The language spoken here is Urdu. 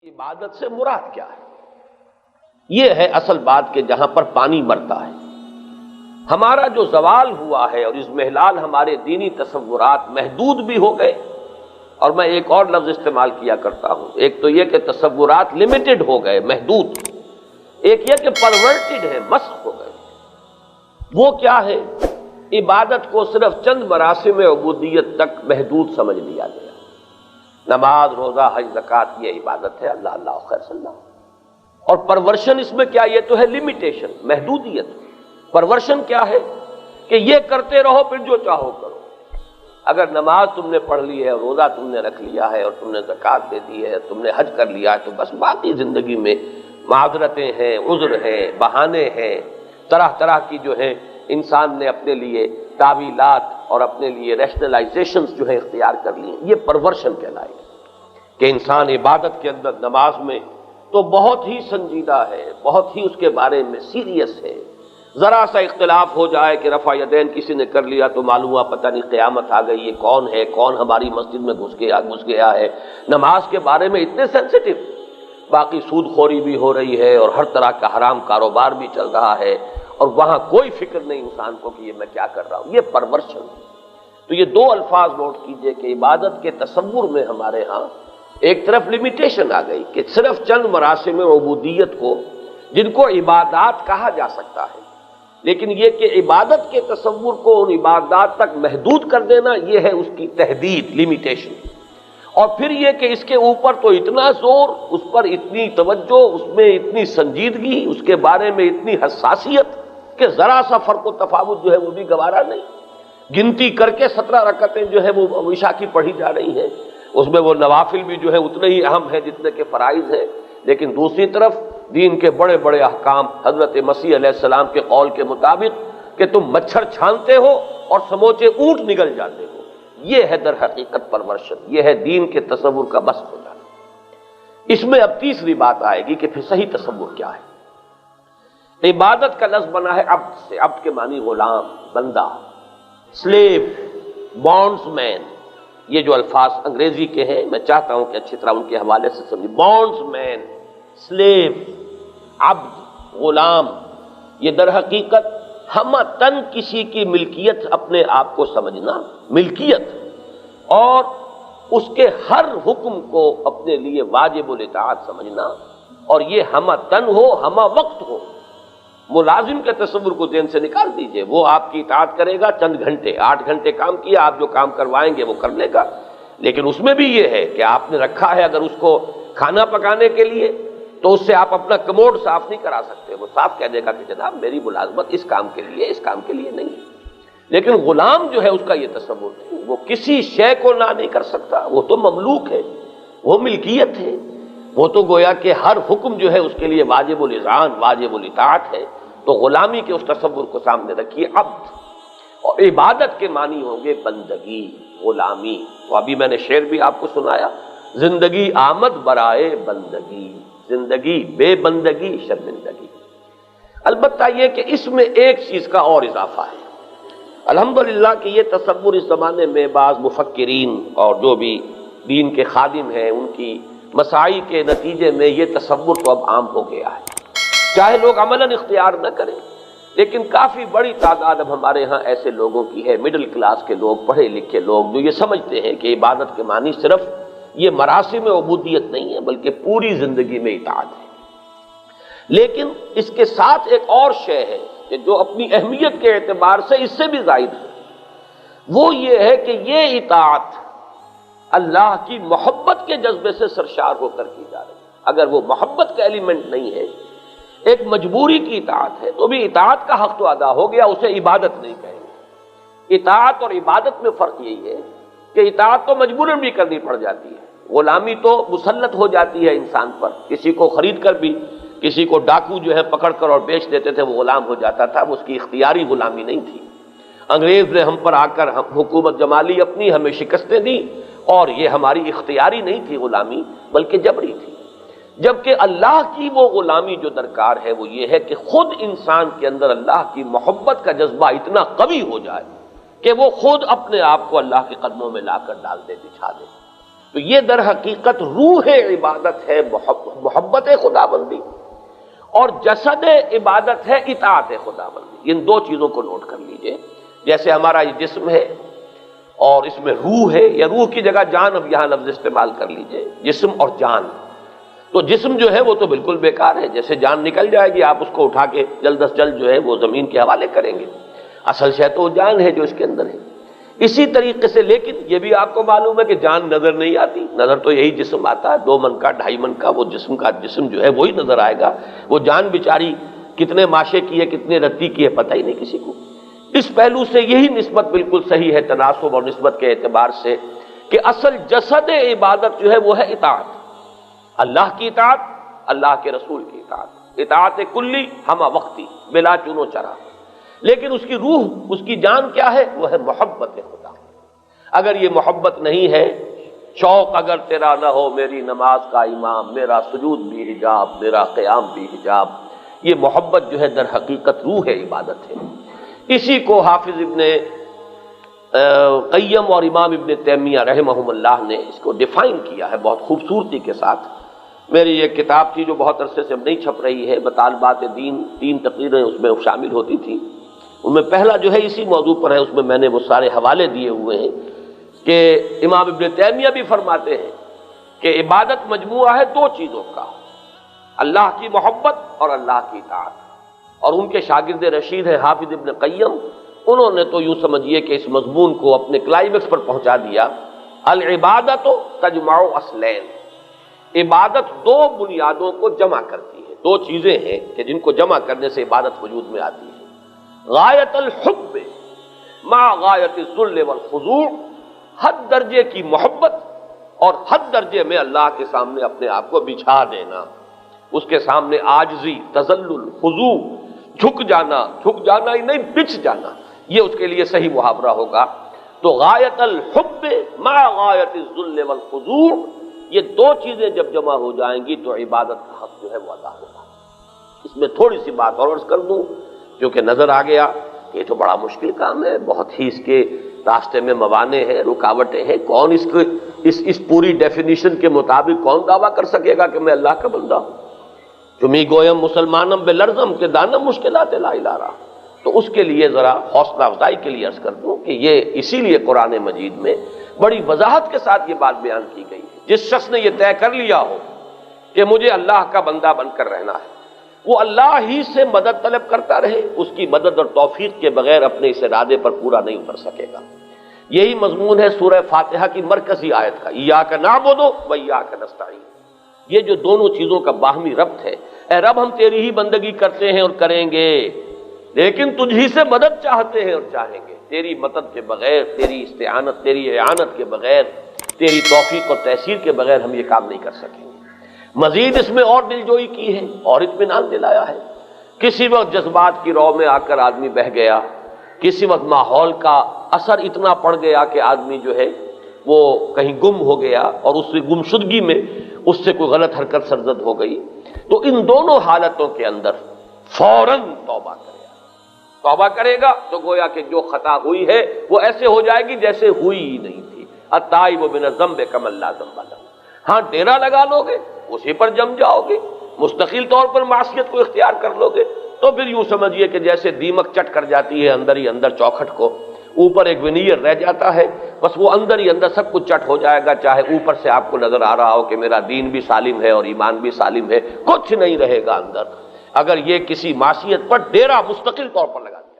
عبادت سے مراد کیا ہے؟ یہ ہے اصل بات کہ جہاں پر پانی مرتا ہے، ہمارا جو زوال ہوا ہے اور اس محلال ہمارے دینی تصورات محدود بھی ہو گئے، اور میں ایک اور لفظ استعمال کیا کرتا ہوں، ایک تو یہ کہ تصورات لمیٹڈ ہو گئے، محدود، ایک یہ کہ پرورٹڈ ہے، مسخ ہو گئے۔ وہ کیا ہے؟ عبادت کو صرف چند مراسم عبودیت تک محدود سمجھ لیا گیا۔ نماز، روزہ، حج، زکوٰۃ یہ عبادت ہے، اللہ اللہ خیر صلی اللہ۔ اور پرورشن اس میں کیا؟ یہ تو ہے لمیٹیشن، محدودیت۔ پرورشن کیا ہے؟ کہ یہ کرتے رہو پھر جو چاہو کرو۔ اگر نماز تم نے پڑھ لی ہے، روزہ تم نے رکھ لیا ہے، اور تم نے زکوٰۃ دے دی ہے، تم نے حج کر لیا ہے، تو بس باقی زندگی میں معذرتیں ہیں، عذر ہیں، بہانے ہیں، طرح طرح کی جو ہیں انسان نے اپنے لیے تعویلات اور اپنے لیے ریشنلائزیشنز جو ہے اختیار کر لی ہیں۔ یہ پرورشن کہلائے گی کہ انسان عبادت کے اندر، نماز میں تو بہت ہی سنجیدہ ہے، بہت ہی اس کے بارے میں سیریس ہے۔ ذرا سا اختلاف ہو جائے کہ رفع یدین کسی نے کر لیا تو معلوم ہوا پتہ نہیں قیامت آ گئی، یہ کون ہے، کون ہماری مسجد میں گھس گیا ہے۔ نماز کے بارے میں اتنے سینسٹیو، باقی سود خوری بھی ہو رہی ہے اور ہر طرح کا حرام کاروبار بھی چل رہا ہے، اور وہاں کوئی فکر نہیں انسان کو کہ یہ میں کیا کر رہا ہوں۔ یہ پرورشن ہے۔ تو یہ دو الفاظ نوٹ کیجئے کہ عبادت کے تصور میں ہمارے ہاں ایک طرف لمیٹیشن آ گئی کہ صرف چند مراسم عبودیت کو، جن کو عبادات کہا جا سکتا ہے، لیکن یہ کہ عبادت کے تصور کو ان عبادات تک محدود کر دینا، یہ ہے اس کی تحدید، لمیٹیشن۔ اور پھر یہ کہ اس کے اوپر تو اتنا زور، اس پر اتنی توجہ، اس میں اتنی سنجیدگی، اس کے بارے میں اتنی حساسیت کہ ذرا سا فرق و تفاوت جو ہے وہ بھی گوارا نہیں۔ گنتی کر کے 17 رکعتیں جو ہے وہ عشاء کی پڑھی جا رہی ہیں، اس میں وہ نوافل بھی جو ہے اتنے ہی اہم ہیں جتنے کہ فرائض ہیں، لیکن دوسری طرف دین کے بڑے بڑے احکام، حضرت مسیح علیہ السلام کے قول کے مطابق کہ تم مچھر چھانتے ہو اور سموچے اونٹ نگل جاتے ہو، یہ ہے در حقیقت پرورشن، یہ ہے دین کے تصور کا بس ہو جانا۔ اس میں اب تیسری بات آئے گی کہ پھر صحیح تصور کیا ہے۔ عبادت کا لفظ بنا ہے عبد سے، عبد کے معنی غلام، بندہ، سلیو، بانڈز مین۔ یہ جو الفاظ انگریزی کے ہیں میں چاہتا ہوں کہ اچھی طرح ان کے حوالے سے سمجھیں۔ بانڈز مین، سلیو، عبد، غلام، یہ در حقیقت ہم تن کسی کی ملکیت اپنے آپ کو سمجھنا، ملکیت، اور اس کے ہر حکم کو اپنے لیے واجب الاطاعت سمجھنا، اور یہ ہم تن ہو، ہم وقت ہو۔ ملازم کے تصور کو ذہن سے نکال دیجئے، وہ آپ کی اطاعت کرے گا چند گھنٹے، 8 گھنٹے کام کیا، آپ جو کام کروائیں گے وہ کر لے گا، لیکن اس میں بھی یہ ہے کہ آپ نے رکھا ہے اگر اس کو کھانا پکانے کے لیے تو اس سے آپ اپنا کموڈ صاف نہیں کرا سکتے، وہ صاف کہہ دے گا کہ جناب میری ملازمت اس کام کے لیے، اس کام کے لیے نہیں ہے۔ لیکن غلام جو ہے اس کا یہ تصور نہیں، وہ کسی شے کو نہ نہیں کر سکتا، وہ تو مملوک ہے، وہ ملکیت ہے، وہ تو گویا کہ ہر حکم جو ہے اس کے لیے واجب الاذعان، واجب الاطاعت ہے۔ تو غلامی کے اس تصور کو سامنے رکھیے، عبد، اور عبادت کے معنی ہوں گے بندگی، غلامی۔ تو ابھی میں نے شعر بھی آپ کو سنایا، زندگی آمد برائے بندگی، زندگی بے بندگی شرمندگی۔ البتہ یہ کہ اس میں ایک چیز کا اور اضافہ ہے، الحمدللہ کہ یہ تصور اس زمانے میں بعض مفکرین اور جو بھی دین کے خادم ہیں ان کی مساعی کے نتیجے میں یہ تصور تو اب عام ہو گیا ہے، چاہے لوگ عملاً اختیار نہ کریں، لیکن کافی بڑی تعداد اب ہمارے ہاں ایسے لوگوں کی ہے، مڈل کلاس کے لوگ، پڑھے لکھے لوگ، جو یہ سمجھتے ہیں کہ عبادت کے معنی صرف یہ مراسم عبودیت نہیں ہے بلکہ پوری زندگی میں اطاعت ہے۔ لیکن اس کے ساتھ ایک اور شے ہے کہ جو اپنی اہمیت کے اعتبار سے اس سے بھی زائد ہے، وہ یہ ہے کہ یہ اطاعت اللہ کی محبت کے جذبے سے سرشار ہو کر کی جا رہی ہے۔ اگر وہ محبت کا ایلیمنٹ نہیں ہے، ایک مجبوری کی اطاعت ہے، تو بھی اطاعت کا حق تو ادا ہو گیا، اسے عبادت نہیں کہیں گے۔ اطاعت اور عبادت میں فرق یہی ہے کہ اطاعت تو مجبوراً بھی کرنی پڑ جاتی ہے، غلامی تو مسلط ہو جاتی ہے انسان پر، کسی کو خرید کر بھی، کسی کو ڈاکو جو ہے پکڑ کر اور بیچ دیتے تھے وہ غلام ہو جاتا تھا، وہ اس کی اختیاری غلامی نہیں تھی۔ انگریز نے ہم پر آ کر حکومت جمالی اپنی ہمیں شکستیں دی، اور یہ ہماری اختیاری نہیں تھی غلامی بلکہ جبری تھی۔ جبکہ اللہ کی وہ غلامی جو درکار ہے وہ یہ ہے کہ خود انسان کے اندر اللہ کی محبت کا جذبہ اتنا قوی ہو جائے کہ وہ خود اپنے آپ کو اللہ کے قدموں میں لا کر ڈال دے، بچھا دے۔ تو یہ در حقیقت روح عبادت ہے، محبت خدا بندی، اور جسد عبادت ہے اطاعت خدا بندی۔ ان دو چیزوں کو نوٹ کر لیجئے۔ جیسے ہمارا یہ جسم ہے اور اس میں روح ہے، یا روح کی جگہ جان، اب یہاں لفظ استعمال کر لیجئے، جسم اور جان۔ تو جسم جو ہے وہ تو بالکل بیکار ہے، جیسے جان نکل جائے گی آپ اس کو اٹھا کے جلد از جلد جو ہے وہ زمین کے حوالے کریں گے، اصل شے تو جان ہے جو اس کے اندر ہے۔ اسی طریقے سے لیکن یہ بھی آپ کو معلوم ہے کہ جان نظر نہیں آتی، نظر تو یہی جسم آتا ہے، 2 من کا 2.5 من کا وہ جسم جو ہے وہی نظر آئے گا، وہ جان بیچاری کتنے ماشے کی ہے کتنے رتی کی ہے پتہ ہی نہیں کسی کو۔ اس پہلو سے یہی نسبت بالکل صحیح ہے تناسب اور نسبت کے اعتبار سے کہ اصل جسد عبادت جو ہے وہ ہے اطاعت، اللہ کی اطاعت، اللہ کے رسول کی اطاعت، اطاعت کلی ہمہ وقتی بلا چون و چرا۔ لیکن اس کی روح، اس کی جان کیا ہے؟ وہ ہے محبت خدا۔ اگر یہ محبت نہیں ہے، شوق اگر تیرا نہ ہو میری نماز کا امام، میرا سجود بھی حجاب، میرا قیام بھی حجاب، یہ محبت جو ہے در حقیقت روح عبادت ہے۔ اسی کو حافظ ابن قیم اور امام ابن تیمیہ رحمہم اللہ نے اس کو ڈیفائن کیا ہے بہت خوبصورتی کے ساتھ۔ میری یہ کتاب تھی جو بہت عرصے سے نہیں چھپ رہی ہے، مطالبات دین، 3 تقریریں اس میں شامل ہوتی تھی، ان میں پہلا جو ہے اسی موضوع پر ہے، اس میں میں نے وہ سارے حوالے دیے ہوئے ہیں کہ امام ابن تیمیہ بھی فرماتے ہیں کہ عبادت مجموعہ ہے 2 چیزوں کا، اللہ کی محبت اور اللہ کی اطاعت۔ اور ان کے شاگرد رشید ہیں حافظ ابن قیم، انہوں نے تو یوں سمجھیے کہ اس مضمون کو اپنے کلائمیکس پر پہنچا دیا، العبادت تجمع اصلین، عبادت 2 بنیادوں کو جمع کرتی ہے، 2 چیزیں ہیں کہ جن کو جمع کرنے سے عبادت وجود میں آتی ہے، غایت الحب مع غایت الذل والخضوع، حد درجے کی محبت اور حد درجے میں اللہ کے سامنے اپنے آپ کو بچھا دینا، اس کے سامنے عاجزی، تذلل، خضوع، جھک جانا ہی نہیں بچھ جانا، یہ اس کے لیے صحیح محاورہ ہوگا۔ تو غایت الحب مع غایت الذل والخضوع، یہ 2 چیزیں جب جمع ہو جائیں گی تو عبادت کا حق جو ہے وہ ادا ہوگا۔ اس میں تھوڑی سی بات اور عرض کر دوں کیونکہ نظر آ گیا کہ یہ تو بڑا مشکل کام ہے، بہت ہی اس کے راستے میں موانع ہیں، رکاوٹیں ہیں، کون اس پوری ڈیفینیشن کے مطابق کون دعویٰ کر سکے گا کہ میں اللہ کا بندہ ہوں؟ تمہیں گویم مسلمانم بے لرزم کے دانم مشکلات لا الہ رہا۔ تو اس کے لیے ذرا حوصلہ افزائی کے لیے عرض کر دوں کہ یہ اسی لیے قرآن مجید میں بڑی وضاحت کے ساتھ یہ بات بیان کی گئی ہے، جس شخص نے یہ طے کر لیا ہو کہ مجھے اللہ کا بندہ بن کر رہنا ہے، وہ اللہ ہی سے مدد طلب کرتا رہے، اس کی مدد اور توفیق کے بغیر اپنے اس ارادے پر پورا نہیں اتر سکے گا۔ یہی مضمون ہے سورہ فاتحہ کی مرکزی آیت کا، ایاک نعبد و ایاک نستعین۔ یہ جو دونوں چیزوں کا باہمی ربط ہے، اے رب ہم تیری ہی بندگی کرتے ہیں اور کریں گے، لیکن تجھ ہی سے مدد چاہتے ہیں اور چاہیں گے، تیری مدد کے بغیر، تیری استعانت، تیری اعانت کے بغیر، تیری توفیق اور تیسیر کے بغیر ہم یہ کام نہیں کر سکیں گے۔ مزید اس میں اور دلجوئی کی ہے اور اطمینان دلایا ہے۔ کسی وقت جذبات کی رو میں آ کر آدمی بہہ گیا، کسی وقت ماحول کا اثر اتنا پڑ گیا کہ آدمی جو ہے وہ کہیں گم ہو گیا اور اس گمشدگی میں اس سے کوئی غلط حرکت سرزد ہو گئی، تو ان دونوں حالتوں کے اندر فوراً توبہ کرے گا تو گویا کہ جو خطا ہوئی ہے وہ ایسے ہو جائے گی جیسے ہوئی ہی نہیں تھی۔ التائب من الذنب کمن لا ذنب لہ۔ ہاں ڈیرا لگا لو گے، اسی پر جم جاؤ گے، مستقل طور پر معصیت کو اختیار کر لو گے، تو پھر یوں سمجھیے کہ جیسے دیمک چٹ کر جاتی ہے اندر ہی اندر چوکھٹ کو، اوپر ایک ونیئر رہ جاتا ہے، بس وہ اندر ہی اندر سب کچھ چٹ ہو جائے گا، چاہے اوپر سے آپ کو نظر آ رہا ہو کہ میرا دین بھی سالم ہے اور ایمان بھی سالم ہے، کچھ نہیں رہے گا اندر، اگر یہ کسی معصیت پر ڈیرا مستقل طور پر لگا دے۔